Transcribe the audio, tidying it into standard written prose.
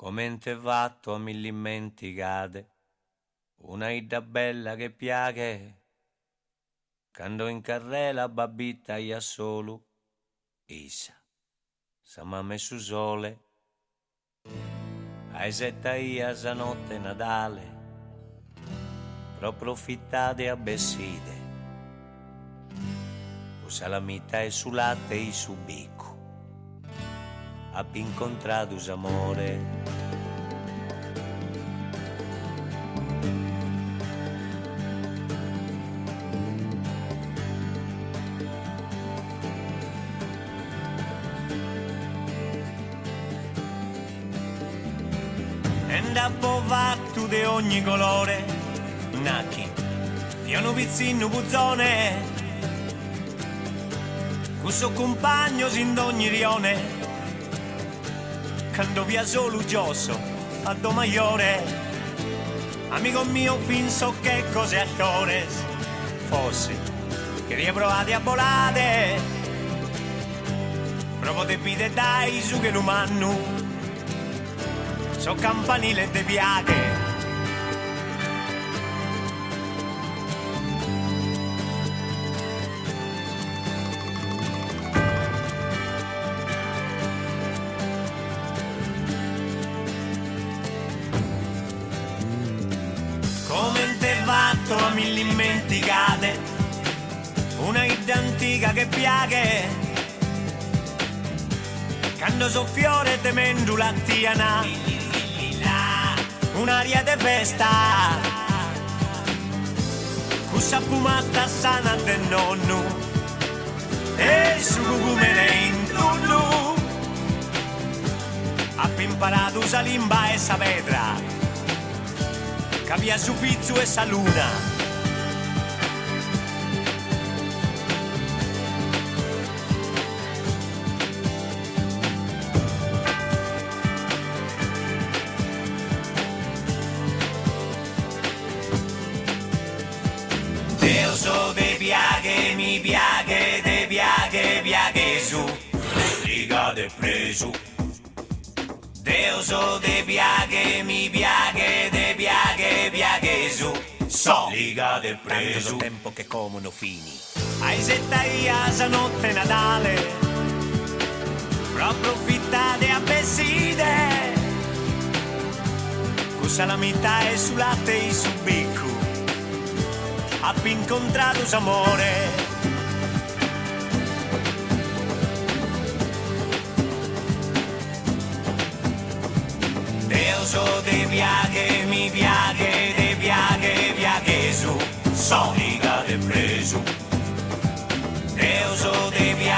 Come te vatto a millimenti cade, una idda bella che piace, quando in carrella babitta ia solo, issa, sa m'ha messo sole, ai setta ia sa notte Natale, pro profittate a besside, usa la mita e su latte e su bicco. Abbi incontrato amore. E da bovatto di ogni colore, nacchi, piano pizzino puzzone, questo compagno sin d'ogni rione, quando via solo giosso a do maiore, amico mio fin so che cose attores fosse che riprovate a volare proprio te pide dai su che l'umano so campanile de piaghe. A millimenti cade una idea antica che piaghe quando soffiore temendo la tiana un'aria de festa cussa fumata sana del nonno e su come ne intorno ha imparato usa limba e sa vedra cambia su pizzo e sa luna. Deuso de piaghe, mi piaghe, de piaghe, piaghe su, liga de preso. Deuso de piaghe, mi piaghe, de piaghe, piaghe su, so, liga de preso. Tanto tempo che comono fini. Ai setta ia sa notte Natale, proprio fittate a besside, con salamità e su latte e su bicco, abbi incontrato s'amore. Deuso de piaghe, mi piaghe, de piaghe, piaghe su, so liga de preso. Deuso de piaghe.